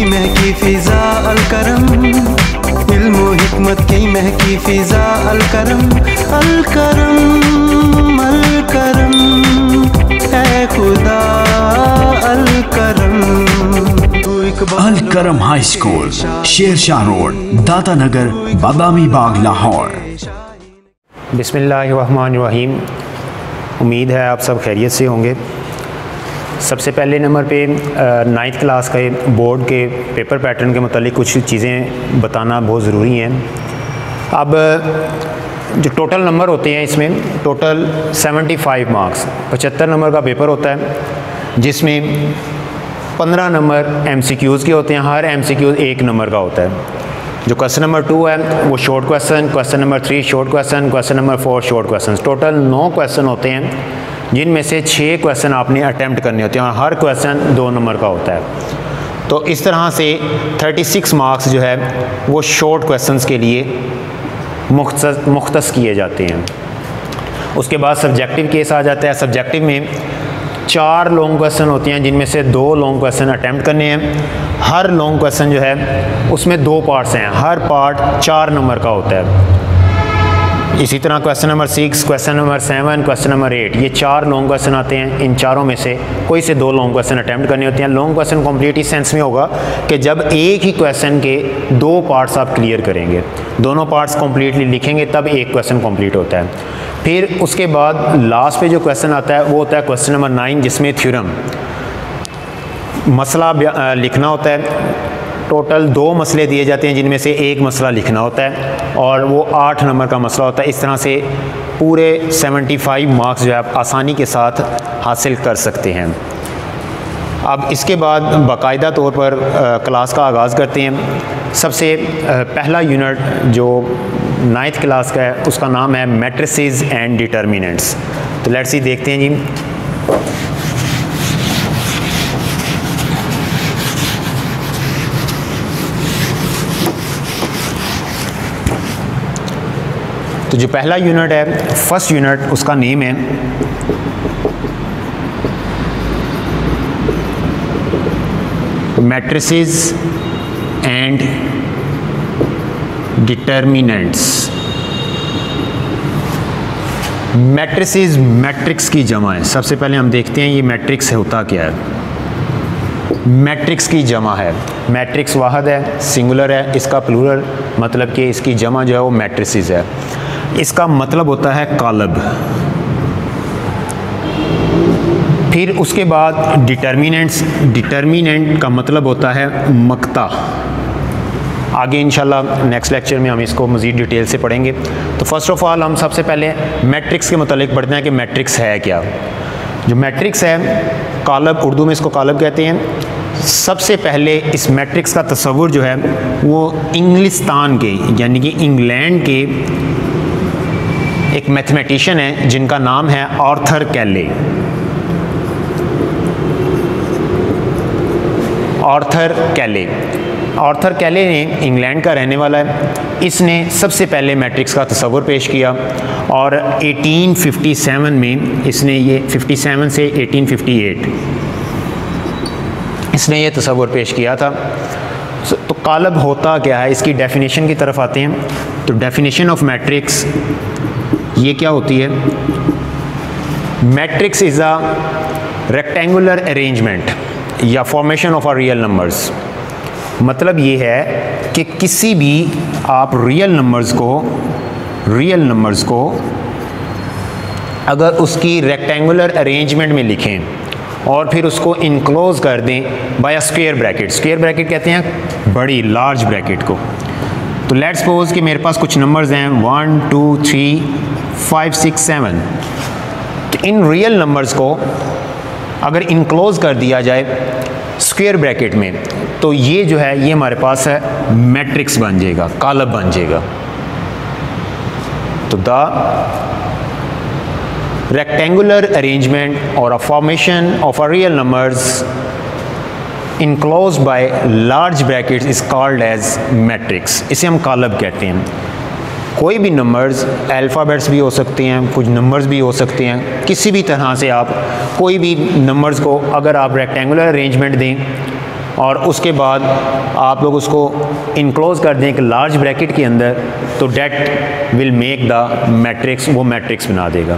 महकी फ़िज़ा अलकरम, इल्म व हिकमत की महकी फ़िज़ा अलकरम, अलकरम अलकरम ऐ खुदा अलकरम। Alkaram high school, Shershah road, Data Nagar, Badami Bagh, Lahore. बिस्मिल्लाहिर्रहमानिर्रहीम। उम्मीद है आप सब खैरियत से होंगे। सबसे पहले नंबर पे 9th क्लास के बोर्ड के पेपर पैटर्न के मतलब कुछ चीज़ें बताना बहुत ज़रूरी हैं। अब जो टोटल नंबर होते हैं इसमें टोटल 75 मार्क्स 75 नंबर का पेपर होता है, जिसमें 15 नंबर MCQs के होते हैं। हर MCQ 1 नंबर का होता है। जो क्वेश्चन नंबर 2 है वो short question, question number 3 short question, question number 4 short question. Total 9 question होते हैं, जिनमें से 6 क्वेश्चन आपने अटैम्प्ट करने होते हैं और हर क्वेश्चन 2 नंबर का होता है। तो इस तरह से 36 मार्क्स जो है वो शॉर्ट क्वेश्चंस के लिए मुख्तस किए जाते हैं। उसके बाद सब्जेक्टिव केस आ जाता है। सब्जेक्टिव में 4 लॉन्ग क्वेश्चन होते हैं, जिनमें से 2 लॉन्ग क्वेश्चन अटैम्प्ट करने हैं। हर लॉन्ग क्वेश्चन जो है उसमें 2 पार्ट्स हैं, हर पार्ट 4 नंबर का होता है। इसी तरह question number 6, question number 7, question number 8, ये 4 लॉन्ग क्वेश्चन आते हैं। इन चारों में से कोई से 2 लॉन्ग क्वेश्चन अटैम्प्ट करने होते हैं। लॉन्ग क्वेश्चन कंप्लीट इस सेंस में होगा कि जब एक ही क्वेश्चन के 2 पार्ट्स आप क्लियर करेंगे, दोनों पार्ट्स कंप्लीटली लिखेंगे, तब एक क्वेश्चन कंप्लीट होता है। फिर उसके बाद लास्ट पे जो क्वेश्चन आता है वो होता है क्वेश्चन नंबर 9, जिसमें थ्योरम मसला लिखना होता है। टोटल 2 मसले दिए जाते हैं, जिनमें से एक मसला लिखना होता है और वो 8 नंबर का मसला होता है। इस तरह से पूरे 75 मार्क्स जो है आप आसानी के साथ हासिल कर सकते हैं। अब इसके बाद बाकायदा तौर पर क्लास का आगाज़ करते हैं। सबसे पहला यूनिट जो 9th क्लास का है उसका नाम है मैट्रिसेस एंड डिटर्मिनेंट्स। तो लेट्स सी देखते हैं जी। तो जो पहला यूनिट है, फर्स्ट यूनिट, उसका नेम है matrices and determinants. Matrices matrix की जमा है। सबसे पहले हम देखते हैं ये मैट्रिक्स होता क्या है। मैट्रिक्स की जमा है। मैट्रिक्स वाहद है, सिंगुलर है, इसका प्लूरल मतलब कि इसकी जमा जो है वो मैट्रिसेस है। इसका मतलब होता है कालब। फिर उसके बाद डिटर्मिनेंट्स। डिटर्मिनेंट का मतलब होता है मक्ता। आगे इंशाल्लाह नेक्स्ट लेक्चर में हम इसको मज़ीद डिटेल से पढ़ेंगे। तो फर्स्ट ऑफ ऑल हम सबसे पहले मैट्रिक्स के मतलब पढ़ते हैं कि मैट्रिक्स है क्या। जो मैट्रिक्स है, कालब, उर्दू में इसको कालब कहते हैं। सबसे पहले इस मैट्रिक्स का तस्वुर जो है वो इंग्लिस्तान के यानी कि इंग्लैंड के एक मैथमेटिशियन है जिनका नाम है आर्थर कैले। आर्थर कैले। आर्थर कैले ने इंग्लैंड का रहने वाला है। इसने सबसे पहले मैट्रिक्स का तस्वुर पेश किया और 1857 में इसने ये 57 से 1858 इसने ये तस्वुर पेश किया था। तो कालब होता क्या है, इसकी डेफिनेशन की तरफ आते हैं। तो डेफिनेशन ऑफ मैट्रिक्स ये क्या होती है। Matrix is a rectangular arrangement या formation of a real numbers. मतलब ये है कि किसी भी आप रियल नंबर्स को अगर उसकी रेक्टेंगुलर अरेंजमेंट में लिखें और फिर उसको इनक्लोज कर दें by a square bracket. Square bracket कहते हैं बड़ी लार्ज ब्रैकेट को। तो लेट्स सपोज कि मेरे पास कुछ नंबर्स हैं 1 2 3 5 6 7। तो इन रियल नंबर्स को अगर इनक्लोज कर दिया जाए स्क्वायर ब्रैकेट में, तो ये जो है ये हमारे पास है मैट्रिक्स बन जाएगा, कालब बन जाएगा। तो the rectangular arrangement or a formation of a real numbers enclosed by large brackets is called as matrix। इसे हम कालब कहते हैं। कोई भी नंबर्स अल्फ़ाबेट्स भी हो सकते हैं, कुछ नंबर्स भी हो सकते हैं, किसी भी तरह से आप कोई भी नंबर्स को अगर आप रेक्टेंगुलर अरेंजमेंट दें और उसके बाद आप लोग उसको इनक्लोज कर दें एक लार्ज ब्रैकेट के अंदर, तो that will make the matrix, वो मैट्रिक्स बना देगा।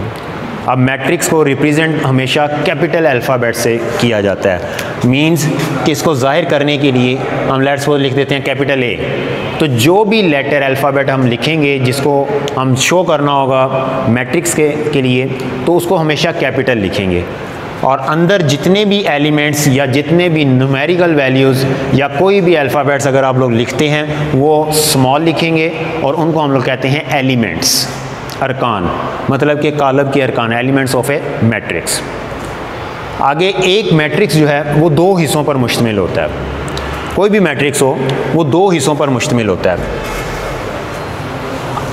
अब मैट्रिक्स को रिप्रेजेंट हमेशा कैपिटल अल्फ़ाबेट से किया जाता है। मींस कि इसको ज़ाहिर करने के लिए हम लेट्स सपोज लिख देते हैं कैपिटल ए, तो जो भी लेटर अल्फ़ाबेट हम लिखेंगे जिसको हम शो करना होगा मैट्रिक्स के लिए, तो उसको हमेशा कैपिटल लिखेंगे। और अंदर जितने भी एलिमेंट्स या जितने भी न्यूमेरिकल वैल्यूज़ या कोई भी अल्फ़ाबेट्स अगर आप लोग लिखते हैं वो स्मॉल लिखेंगे, और उनको हम लोग कहते हैं एलिमेंट्स, अरकान, मतलब कि कालब के अरकान, एलिमेंट्स ऑफ ए मैट्रिक्स। आगे एक मैट्रिक्स जो है वो दो हिस्सों पर मुश्तमिल होता है। कोई भी मैट्रिक्स हो वो दो हिस्सों पर मुश्तमिल होता है।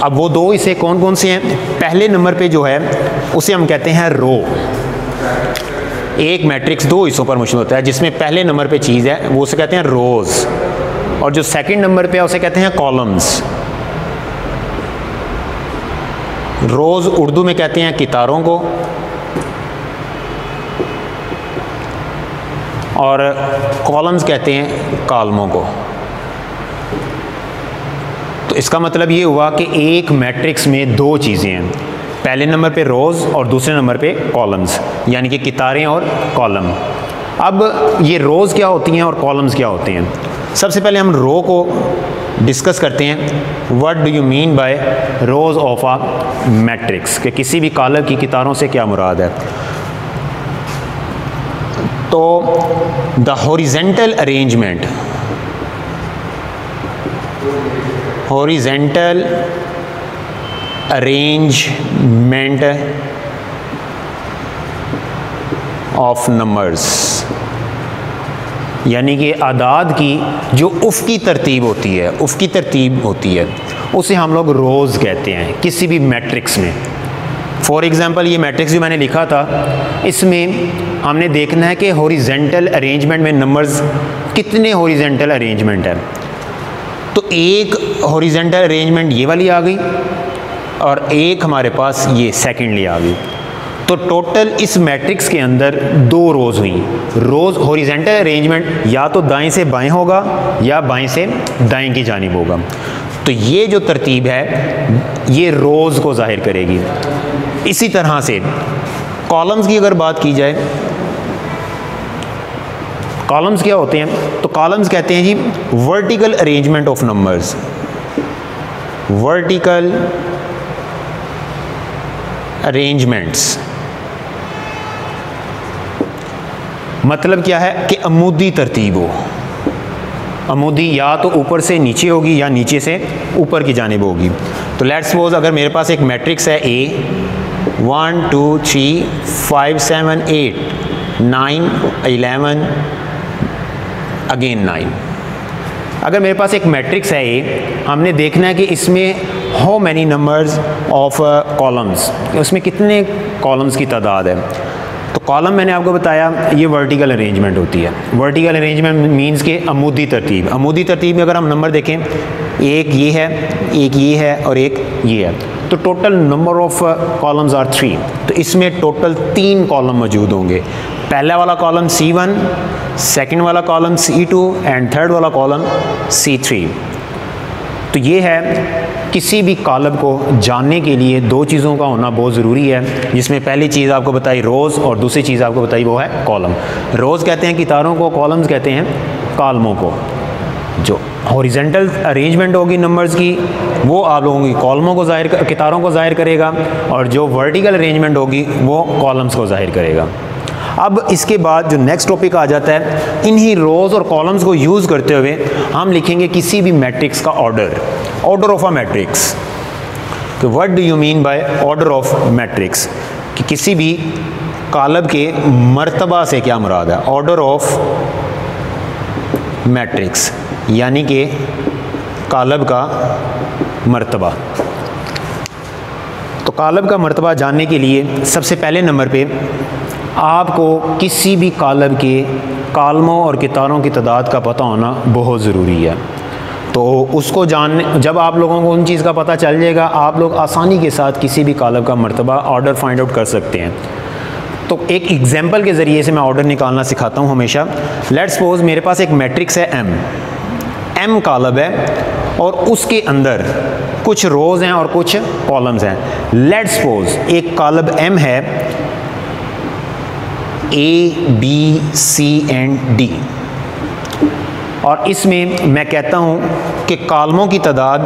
अब वो दो हिस्से कौन कौन से हैं? पहले नंबर पे जो है उसे हम कहते हैं रो। एक मैट्रिक्स दो हिस्सों पर मुश्तमिल होता है, जिसमें पहले नंबर पे चीज़ है वो उसे कहते हैं रोज़, और जो सेकंड नंबर पे है उसे कहते हैं कॉलम्स। रोज़ उर्दू में कहते हैं कितारों को, और कॉलम्स कहते हैं कॉलमों को। तो इसका मतलब ये हुआ कि एक मैट्रिक्स में दो चीज़ें हैं, पहले नंबर पे रोज़ और दूसरे नंबर पे कॉलम्स, यानी कि कितारें और कॉलम। अब ये रोज़ क्या होती हैं और कॉलम्स क्या होते हैं? सबसे पहले हम रो को डिस्कस करते हैं। What do you mean bye rose of a matrix, कि किसी भी कॉलम की कितारों से क्या मुराद है? तो the horizontal arrangement, horizontal arrangement of numbers, यानी कि आदाद की जो उफ़क़ी तरतीब होती है, उफ़क़ी तरतीब होती है, उसे हम लोग रोज़ कहते हैं किसी भी मैट्रिक्स में। फॉर एग्ज़ाम्पल ये मैट्रिक्स जो मैंने लिखा था, इसमें हमने देखना है कि हॉरिजेंटल अरेंजमेंट में नंबर्स कितने हॉरिजेंटल अरेंजमेंट है। तो एक हॉरिजेंटल अरेंजमेंट ये वाली आ गई, और एक हमारे पास ये सेकेंडली आ गई। तो टोटल इस मैट्रिक्स के अंदर दो रोज़ हुई। रोज़ हॉरिजेंटल अरेंजमेंट या तो दाएं से बाएं होगा या बाएं से दाएं की जानिब होगा। तो ये जो तरतीब है ये रोज़ को ज़ाहिर करेगी। इसी तरह से कॉलम्स की अगर बात की जाए, कॉलम्स क्या होते हैं? तो कॉलम्स कहते हैं जी vertical arrangement of numbers. Vertical arrangements मतलब क्या है? कि अमूदी तरतीब हो। अमूदी या तो ऊपर से नीचे होगी या नीचे से ऊपर की जानिब होगी। तो लेट्स सपोज अगर मेरे पास एक मैट्रिक्स है ए, 1 2 3 5 7 8 9 11 अगेन 9। अगर मेरे पास एक मैट्रिक्स है ए, हमने देखना है कि इसमें how many numbers of columns, उसमें कितने कॉलम्स की तादाद है। तो कॉलम मैंने आपको बताया ये वर्टिकल अरेंजमेंट होती है। वर्टिकल अरेंजमेंट मींस के अमूदी तरतीब। अमूदी तरतीब में अगर हम नंबर देखें, एक ये है, एक ये है और एक ये है, तो total number of columns are 3। तो इसमें टोटल 3 कॉलम मौजूद होंगे। पहला वाला कॉलम C1, सेकंड वाला कॉलम C2 एंड थर्ड वाला कॉलम C3। तो ये है किसी भी कॉलम को जानने के लिए दो चीज़ों का होना बहुत ज़रूरी है, जिसमें पहली चीज़ आपको बताई रोज़ और दूसरी चीज़ आपको बताई वो है कॉलम। रोज़ कहते हैं कितारों को, कॉलम्स कहते हैं कॉलमों को। जो हॉरिजेंटल अरेंजमेंट होगी नंबर्स की वो आप लोगों की कॉलमों को कितारों को ज़ाहिर करेगा, और जो वर्टिकल अरेंजमेंट होगी वो कॉलम्स को ज़ाहिर करेगा। अब इसके बाद जो नेक्स्ट टॉपिक आ जाता है, इन्हीं रोज़ और कॉलम्स को यूज़ करते हुए हम लिखेंगे किसी भी मैट्रिक्स का order, order of a matrix. तो what do you mean by order of matrix, कि किसी भी कॉलम के मर्तबा से क्या मुराद है? ऑर्डर ऑफ मैट्रिक्स यानी कि कॉलम का मर्तबा। तो कॉलम का मर्तबा जानने के लिए सबसे पहले नंबर पे आपको किसी भी कॉलम के कॉलमों और कितारों की तादाद का पता होना बहुत ज़रूरी है। तो उसको जानने, जब आप लोगों को उन चीज़ का पता चल जाएगा, आप लोग आसानी के साथ किसी भी कॉलम का मर्तबा ऑर्डर फाइंड आउट कर सकते हैं। तो एक एग्जाम्पल के ज़रिए से मैं ऑर्डर निकालना सिखाता हूँ हमेशा। लेट्स सपोज मेरे पास एक मैट्रिक्स है एम कॉलम है और उसके अंदर कुछ रोज़ हैं और कुछ कॉलम्स हैं। लेट्स सपोज एक कॉलम एम है A, B, C and D, और इसमें मैं कहता हूँ कि कॉलमों की तादाद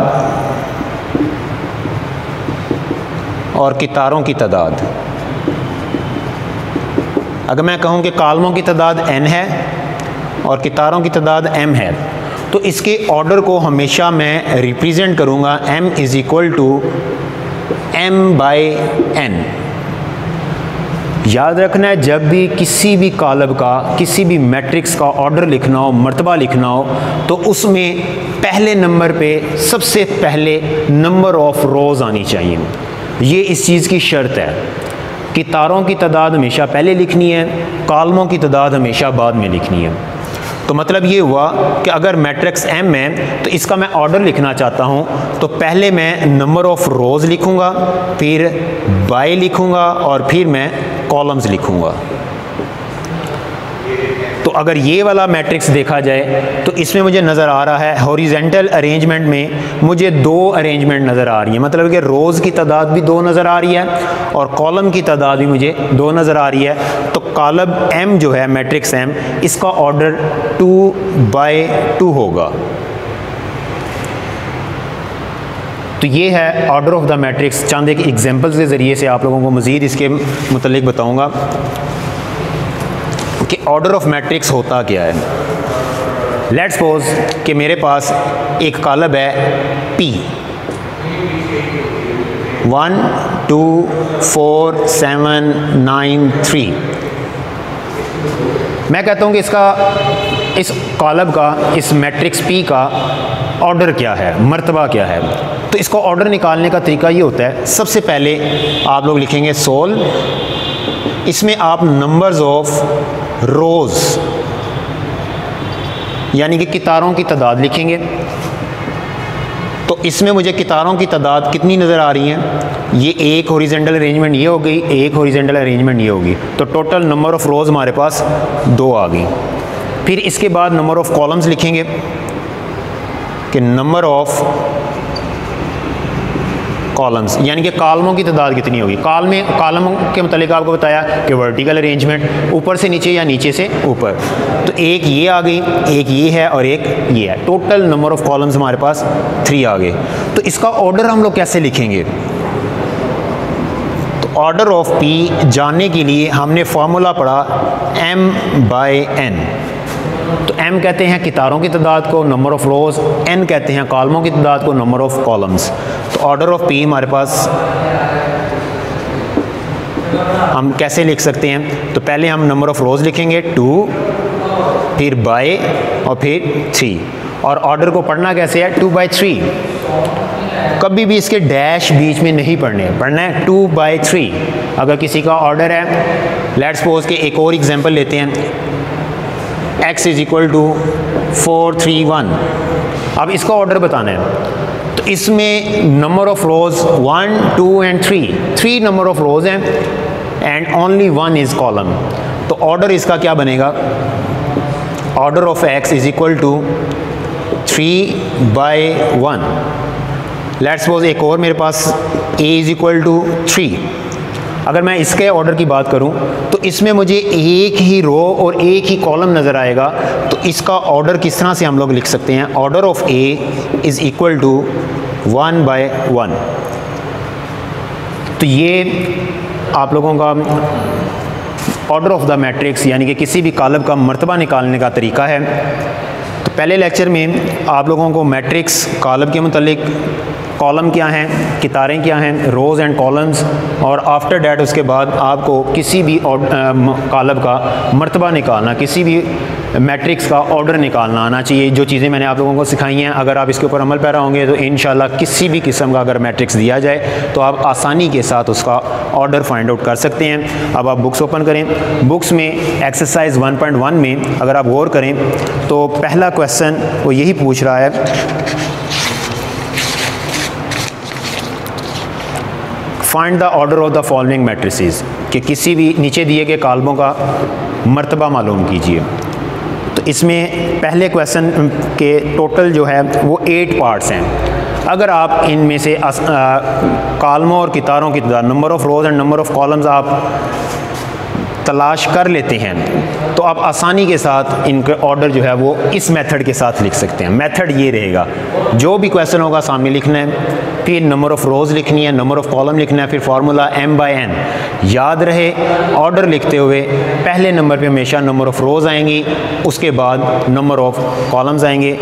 और कितारों की तादाद, अगर मैं कहूँ कि कॉलमों की तादाद n है और कितारों की तादाद m है, तो इसके ऑर्डर को हमेशा मैं रिप्रेजेंट करूँगा m is equal to m/n। याद रखना है, जब भी किसी भी कॉलम का, किसी भी मैट्रिक्स का ऑर्डर लिखना हो, मर्तबा लिखना हो, तो उसमें पहले नंबर पे सबसे पहले नंबर ऑफ़ रोज़ आनी चाहिए। ये इस चीज़ की शर्त है कि तारों की तादाद हमेशा पहले लिखनी है, कॉलमों की तादाद हमेशा बाद में लिखनी है। तो मतलब ये हुआ कि अगर मैट्रिक्स M है तो इसका मैं ऑर्डर लिखना चाहता हूँ, तो पहले मैं नंबर ऑफ़ रोज़ लिखूँगा, फिर बाय लिखूँगा और फिर मैं कॉलम्स लिखूँगा। तो अगर ये वाला मैट्रिक्स देखा जाए तो इसमें मुझे नज़र आ रहा है हॉरिजेंटल अरेंजमेंट में मुझे दो अरेंजमेंट नज़र आ रही है, मतलब कि रोज़ की तादाद भी दो नज़र आ रही है और कॉलम की तादाद भी मुझे दो नज़र आ रही है। तो कॉलम M जो है मैट्रिक्स M, इसका ऑर्डर 2/2 होगा। तो ये है ऑर्डर ऑफ द मैट्रिक्स। चंद एक एग्जांपल्स के ज़रिए से आप लोगों को मज़ीद इसके मुतल्लिक बताऊंगा कि ऑर्डर ऑफ मैट्रिक्स होता क्या है। लेट्स सपोज कि मेरे पास एक कॉलम है P 1 2 4 7 9 3। मैं कहता हूँ कि इस कॉलम का, इस मैट्रिक्स P का ऑर्डर क्या है, मर्तबा क्या है। तो इसको ऑर्डर निकालने का तरीका ये होता है, सबसे पहले आप लोग लिखेंगे सोल, इसमें आप नंबर्स ऑफ रोज़ यानी कि कितारों की तादाद लिखेंगे। तो इसमें मुझे कितारों की तादाद कितनी नज़र आ रही हैं, ये एक हॉरिजेंटल अरेंजमेंट ये हो गई, एक हॉरिजेंटल अरेंजमेंट ये होगी, तो टोटल नंबर ऑफ़ रोज़ हमारे पास 2 आ गई। फिर इसके बाद नंबर ऑफ़ कॉलम्स लिखेंगे कि नंबर ऑफ़ कॉलम्स यानी कि कॉलमों की तादाद कितनी होगी। कॉलम के मतलब आपको बताया कि वर्टिकल अरेंजमेंट, ऊपर से नीचे या नीचे से ऊपर। तो एक ये आ गई, एक ये है और एक ये है, टोटल नंबर ऑफ़ कॉलम्स हमारे पास 3 आ गए। तो इसका ऑर्डर हम लोग कैसे लिखेंगे, तो ऑर्डर ऑफ P जानने के लिए हमने फार्मूला पढ़ा m/n। तो m कहते हैं कितारों की तादाद को, नंबर ऑफ़ रोज़, n कहते हैं कॉलमों की तादाद को, नंबर ऑफ़ कॉलम्स। तो ऑर्डर ऑफ P हमारे पास हम कैसे लिख सकते हैं, तो पहले हम नंबर ऑफ़ रोज़ लिखेंगे 2, फिर बाय और फिर 3, और ऑर्डर को पढ़ना कैसे है 2/3। कभी भी इसके डैश बीच में नहीं पढ़ना है 2/3। अगर किसी का ऑर्डर है, लेट्स सपोज के एक और एग्जांपल लेते हैं, x इज़ इक्वल टू 4 3 1। अब इसका ऑर्डर बताना है, तो इसमें number of rows 1 2 and 3 number of rows हैं एंड ओनली 1 इज़ कॉलम। तो ऑर्डर इसका क्या बनेगा, order of x is equal to 3/1। Let's suppose एक और मेरे पास a इज़ इक्वल टू 3। अगर मैं इसके ऑर्डर की बात करूं तो इसमें मुझे एक ही रो और एक ही कॉलम नज़र आएगा। तो इसका ऑर्डर किस तरह से हम लोग लिख सकते हैं, order of A is equal to 1/1। तो ये आप लोगों का ऑर्डर ऑफ द मैट्रिक्स यानी कि किसी भी कॉलम का मर्तबा निकालने का तरीका है। तो पहले लेक्चर में आप लोगों को मैट्रिक्स कॉलम के मुतालिक, कॉलम क्या हैं, कितारें क्या हैं, रोज़ एंड कॉलम्स, और आफ्टर डैट उसके बाद आपको किसी भी कॉलम का मर्तबा निकालना, किसी भी मैट्रिक्स का ऑर्डर निकालना आना चाहिए। जो चीज़ें मैंने आप लोगों को सिखाई हैं, अगर आप इसके ऊपर अमल पैरा होंगे तो इंशाल्लाह किसी भी किस्म का अगर मैट्रिक्स दिया जाए तो आप आसानी के साथ उसका ऑर्डर फाइंड आउट कर सकते हैं। अब आप बुक्स ओपन करें, बुक्स में एक्सरसाइज 1.1 में अगर आप गौर करें तो पहला क्वेश्चन वो यही पूछ रहा है, find the order of the following matrices. कि किसी भी नीचे दिए गए कालमों का मर्तबा मालूम कीजिए। तो इसमें पहले क्वेश्चन के टोटल जो है वो 8 पार्ट्स हैं। अगर आप इनमें से कालमों और कितारों की तादाद, number of rows and number of columns आप तलाश कर लेते हैं तो आप आसानी के साथ इनके ऑर्डर जो है वो इस मेथड के साथ लिख सकते हैं। मेथड ये रहेगा, जो भी क्वेश्चन होगा सामने लिखना है, फिर नंबर ऑफ़ रोज़ लिखनी है, नंबर ऑफ़ कॉलम लिखना है, फिर फार्मूला m/n याद रहे। ऑर्डर लिखते हुए पहले नंबर पे हमेशा नंबर ऑफ़ रोज़ आएंगी, उसके बाद नंबर ऑफ़ कॉलम्स आएंगे।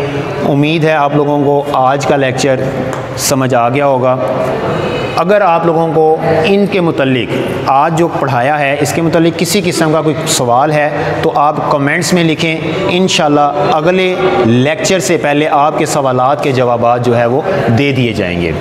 उम्मीद है आप लोगों को आज का लेक्चर समझ आ गया होगा। अगर आप लोगों को इनके मुतल्लिक आज जो पढ़ाया है इसके मुतल्लिक किसी किस्म का कोई सवाल है तो आप कमेंट्स में लिखें। इंशाल्लाह अगले लेक्चर से पहले आपके सवालात के जवाबात जो है वो दे दिए जाएंगे।